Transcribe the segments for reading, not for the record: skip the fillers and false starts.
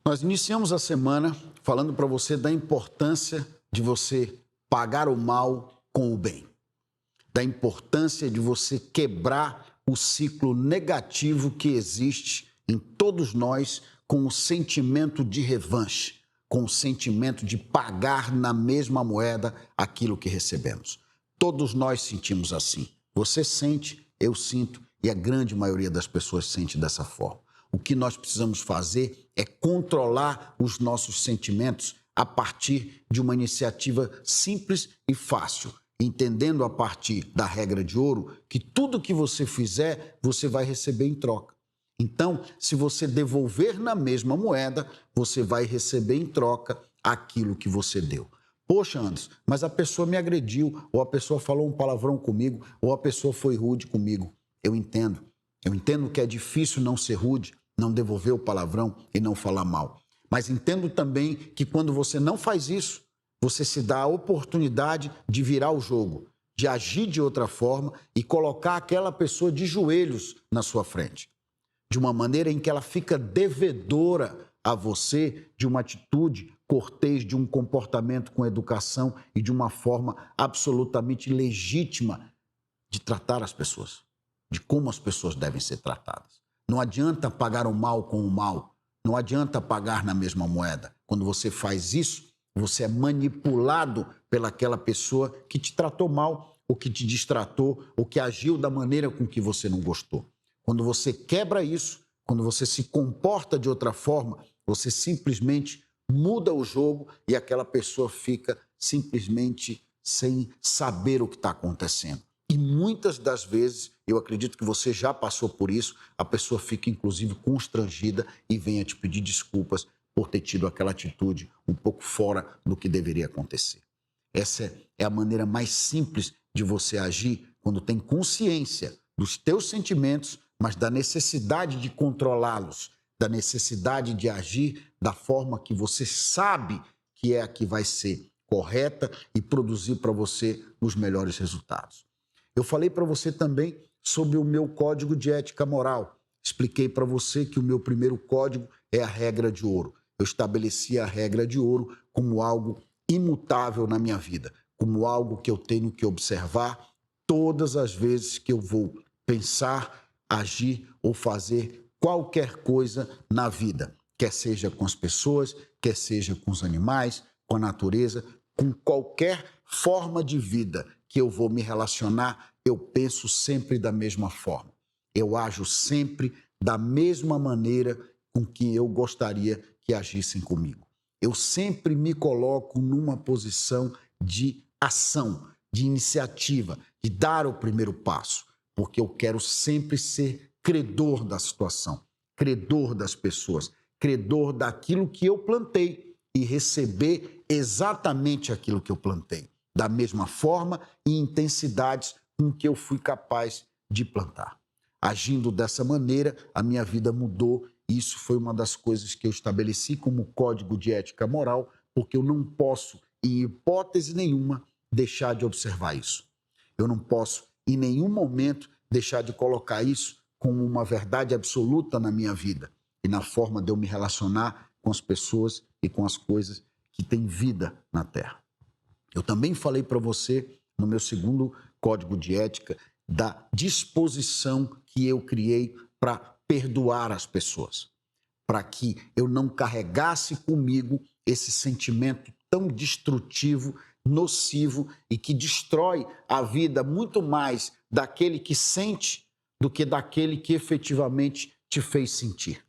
Nós iniciamos a semana falando para você da importância de você pagar o mal com o bem, da importância de você quebrar o ciclo negativo que existe em todos nós com o sentimento de revanche, com o sentimento de pagar na mesma moeda aquilo que recebemos. Todos nós sentimos assim. Você sente, eu sinto e a grande maioria das pessoas sente dessa forma. O que nós precisamos fazer é controlar os nossos sentimentos a partir de uma iniciativa simples e fácil, entendendo a partir da regra de ouro que tudo que você fizer, você vai receber em troca. Então, se você devolver na mesma moeda, você vai receber em troca aquilo que você deu. Poxa, Anderson, mas a pessoa me agrediu, ou a pessoa falou um palavrão comigo, ou a pessoa foi rude comigo. Eu entendo que é difícil não ser rude, não devolver o palavrão e não falar mal. Mas entendo também que quando você não faz isso, você se dá a oportunidade de virar o jogo, de agir de outra forma e colocar aquela pessoa de joelhos na sua frente. De uma maneira em que ela fica devedora a você de uma atitude cortês, de um comportamento com educação e de uma forma absolutamente legítima de tratar as pessoas, de como as pessoas devem ser tratadas. Não adianta pagar o mal com o mal, não adianta pagar na mesma moeda. Quando você faz isso, você é manipulado pelaquela pessoa que te tratou mal, ou que te distratou, ou que agiu da maneira com que você não gostou. Quando você quebra isso, quando você se comporta de outra forma, você simplesmente muda o jogo e aquela pessoa fica simplesmente sem saber o que está acontecendo. E muitas das vezes, eu acredito que você já passou por isso, a pessoa fica inclusive constrangida e vem a te pedir desculpas por ter tido aquela atitude um pouco fora do que deveria acontecer. Essa é a maneira mais simples de você agir quando tem consciência dos teus sentimentos, mas da necessidade de controlá-los, da necessidade de agir da forma que você sabe que é a que vai ser correta e produzir para você os melhores resultados. Eu falei para você também sobre o meu código de ética moral. Expliquei para você que o meu primeiro código é a regra de ouro. Eu estabeleci a regra de ouro como algo imutável na minha vida, como algo que eu tenho que observar todas as vezes que eu vou pensar, agir ou fazer qualquer coisa na vida, quer seja com as pessoas, quer seja com os animais, com a natureza, com qualquer forma de vida que eu vou me relacionar, eu penso sempre da mesma forma. Eu ajo sempre da mesma maneira com que eu gostaria que agissem comigo. Eu sempre me coloco numa posição de ação, de iniciativa, de dar o primeiro passo, porque eu quero sempre ser credor da situação, credor das pessoas, credor daquilo que eu plantei e receber exatamente aquilo que eu plantei, da mesma forma e intensidades com que eu fui capaz de plantar. Agindo dessa maneira, a minha vida mudou e isso foi uma das coisas que eu estabeleci como código de ética moral, porque eu não posso, em hipótese nenhuma, deixar de observar isso. Eu não posso, em nenhum momento, deixar de colocar isso como uma verdade absoluta na minha vida e na forma de eu me relacionar com as pessoas e com as coisas que têm vida na Terra. Eu também falei para você, no meu segundo código de ética, da disposição que eu criei para perdoar as pessoas, para que eu não carregasse comigo esse sentimento tão destrutivo, nocivo e que destrói a vida muito mais daquele que sente do que daquele que efetivamente te fez sentir.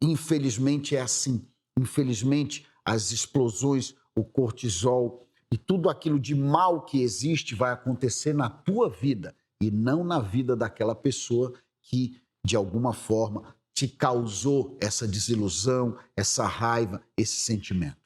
Infelizmente é assim. Infelizmente, as explosões, o cortisol e tudo aquilo de mal que existe vai acontecer na tua vida e não na vida daquela pessoa que, de alguma forma, te causou essa desilusão, essa raiva, esse sentimento.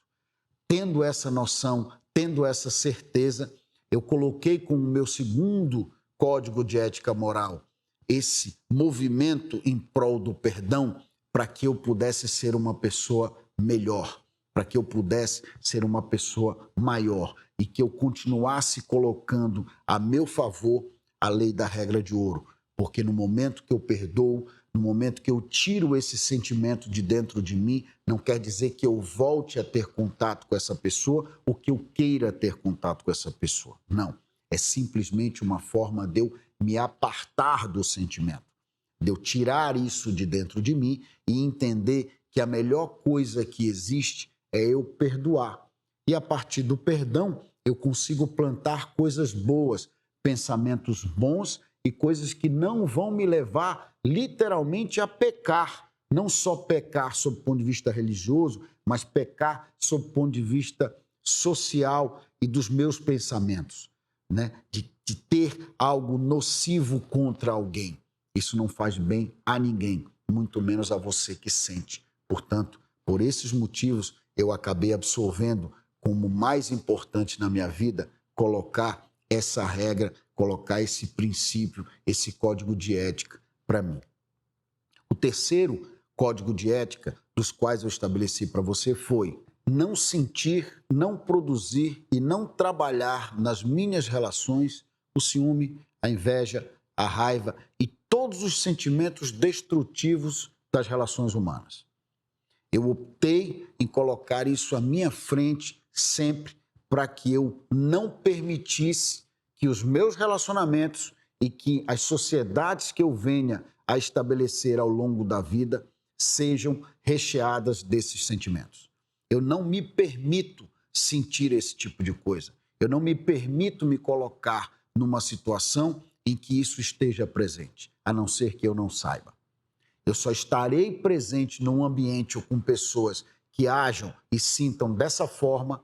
Tendo essa noção, tendo essa certeza, eu coloquei como meu segundo código de ética moral esse movimento em prol do perdão para que eu pudesse ser uma pessoa melhor, para que eu pudesse ser uma pessoa maior e que eu continuasse colocando a meu favor a lei da regra de ouro, porque no momento que eu perdoo, no momento que eu tiro esse sentimento de dentro de mim, não quer dizer que eu volte a ter contato com essa pessoa ou que eu queira ter contato com essa pessoa. Não. É simplesmente uma forma de eu me apartar do sentimento, de eu tirar isso de dentro de mim e entender que a melhor coisa que existe é eu perdoar. E a partir do perdão, eu consigo plantar coisas boas, pensamentos bons e coisas que não vão me levar literalmente a pecar. Não só pecar sob o ponto de vista religioso, mas pecar sob o ponto de vista social e dos meus pensamentos, né? De ter algo nocivo contra alguém. Isso não faz bem a ninguém, muito menos a você que sente. Portanto, por esses motivos, eu acabei absorvendo como mais importante na minha vida colocar essa regra, colocar esse princípio, esse código de ética para mim. O terceiro código de ética dos quais eu estabeleci para você foi não sentir, não produzir e não trabalhar nas minhas relações o ciúme, a inveja, a raiva e todos os sentimentos destrutivos das relações humanas. Eu optei em colocar isso à minha frente sempre para que eu não permitisse que os meus relacionamentos e que as sociedades que eu venha a estabelecer ao longo da vida sejam recheadas desses sentimentos. Eu não me permito sentir esse tipo de coisa. Eu não me permito me colocar numa situação em que isso esteja presente, a não ser que eu não saiba. Eu só estarei presente num ambiente ou com pessoas que ajam e sintam dessa forma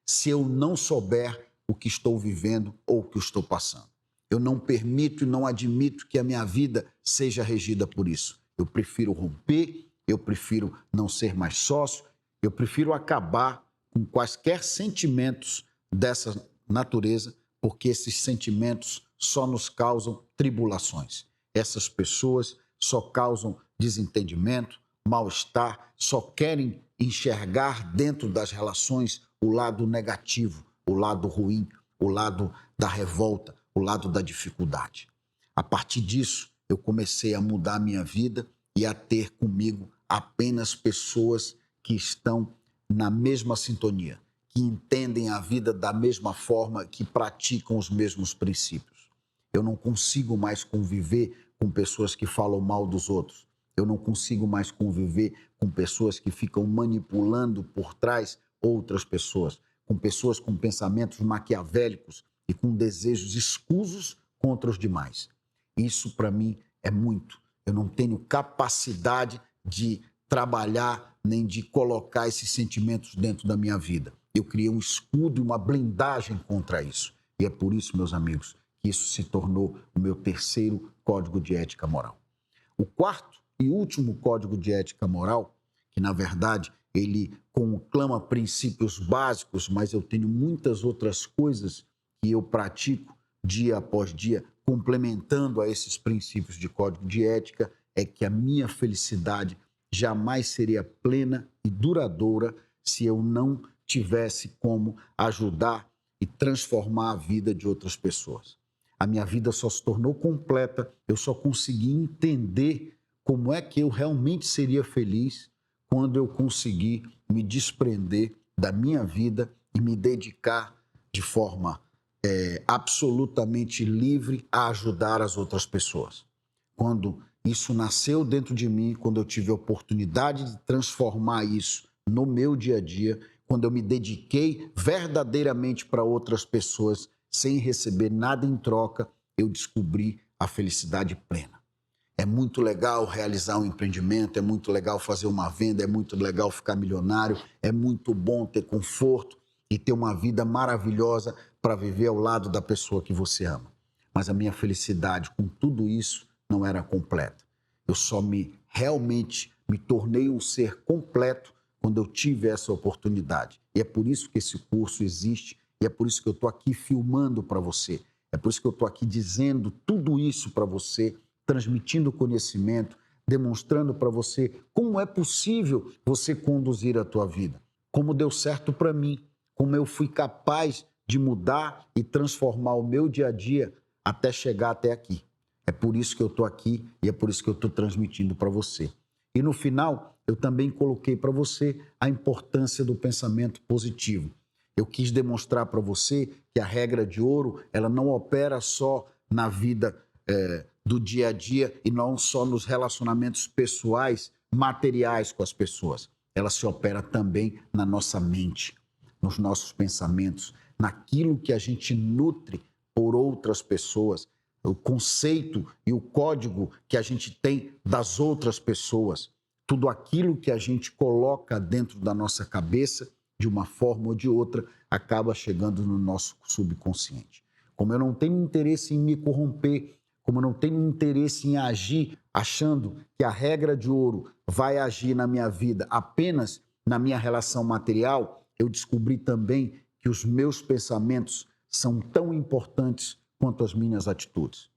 se eu não souber o que estou vivendo ou o que estou passando. Eu não permito e não admito que a minha vida seja regida por isso. Eu prefiro romper, eu prefiro não ser mais sócio, eu prefiro acabar com quaisquer sentimentos dessa natureza, porque esses sentimentos só nos causam tribulações. Essas pessoas só causam desentendimento, mal-estar, só querem enxergar dentro das relações o lado negativo, o lado ruim, o lado da revolta, o lado da dificuldade. A partir disso, eu comecei a mudar a minha vida e a ter comigo apenas pessoas que estão na mesma sintonia, que entendem a vida da mesma forma, que praticam os mesmos princípios. Eu não consigo mais conviver com pessoas que falam mal dos outros. Eu não consigo mais conviver com pessoas que ficam manipulando por trás outras pessoas, com pessoas com pensamentos maquiavélicos e com desejos escusos contra os demais. Isso, para mim, é muito. Eu não tenho capacidade de trabalhar nem de colocar esses sentimentos dentro da minha vida. Eu criei um escudo e uma blindagem contra isso. E é por isso, meus amigos, que isso se tornou o meu terceiro código de ética moral. O quarto e último código de ética moral, que na verdade ele conclama princípios básicos, mas eu tenho muitas outras coisas que eu pratico dia após dia, complementando a esses princípios de código de ética, é que a minha felicidade jamais seria plena e duradoura se eu não tivesse como ajudar e transformar a vida de outras pessoas. A minha vida só se tornou completa, eu só consegui entender como é que eu realmente seria feliz quando eu consegui me desprender da minha vida e me dedicar de forma absolutamente livre a ajudar as outras pessoas. Quando isso nasceu dentro de mim, quando eu tive a oportunidade de transformar isso no meu dia a dia, quando eu me dediquei verdadeiramente para outras pessoas sem receber nada em troca, eu descobri a felicidade plena. É muito legal realizar um empreendimento, é muito legal fazer uma venda, é muito legal ficar milionário, é muito bom ter conforto e ter uma vida maravilhosa para viver ao lado da pessoa que você ama. Mas a minha felicidade com tudo isso não era completa. Eu só realmente me tornei um ser completo quando eu tive essa oportunidade. E é por isso que esse curso existe e é por isso que eu estou aqui filmando para você. É por isso que eu estou aqui dizendo tudo isso para você, transmitindo conhecimento, demonstrando para você como é possível você conduzir a tua vida, como deu certo para mim, como eu fui capaz de mudar e transformar o meu dia a dia até chegar até aqui. É por isso que eu estou aqui e é por isso que eu estou transmitindo para você. E no final, eu também coloquei para você a importância do pensamento positivo. Eu quis demonstrar para você que a regra de ouro, ela não opera só na vida do dia a dia e não só nos relacionamentos pessoais, materiais com as pessoas. Ela se opera também na nossa mente, nos nossos pensamentos, naquilo que a gente nutre por outras pessoas, o conceito e o código que a gente tem das outras pessoas, tudo aquilo que a gente coloca dentro da nossa cabeça, de uma forma ou de outra, acaba chegando no nosso subconsciente. Como eu não tenho interesse em me corromper, como eu não tenho interesse em agir achando que a regra de ouro vai agir na minha vida apenas na minha relação material, eu descobri também que os meus pensamentos são tão importantes quanto as minhas atitudes.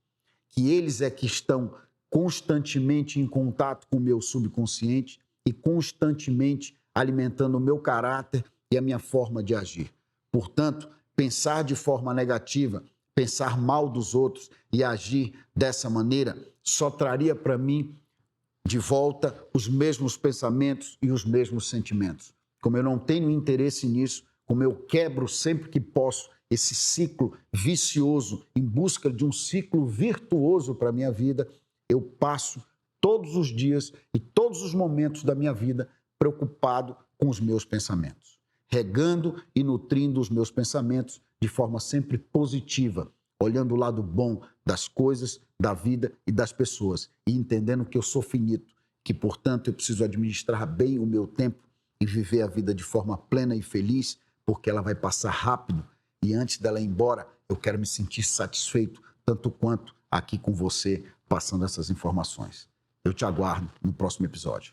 Que eles é que estão constantemente em contato com o meu subconsciente e constantemente alimentando o meu caráter e a minha forma de agir. Portanto, pensar de forma negativa, pensar mal dos outros e agir dessa maneira só traria para mim de volta os mesmos pensamentos e os mesmos sentimentos. Como eu não tenho interesse nisso, como eu quebro sempre que posso esse ciclo vicioso em busca de um ciclo virtuoso para a minha vida, eu passo todos os dias e todos os momentos da minha vida preocupado com os meus pensamentos, regando e nutrindo os meus pensamentos de forma sempre positiva, olhando o lado bom das coisas, da vida e das pessoas e entendendo que eu sou finito, que, portanto, eu preciso administrar bem o meu tempo e viver a vida de forma plena e feliz, porque ela vai passar rápido e antes dela ir embora, eu quero me sentir satisfeito, tanto quanto aqui com você, passando essas informações. Eu te aguardo no próximo episódio.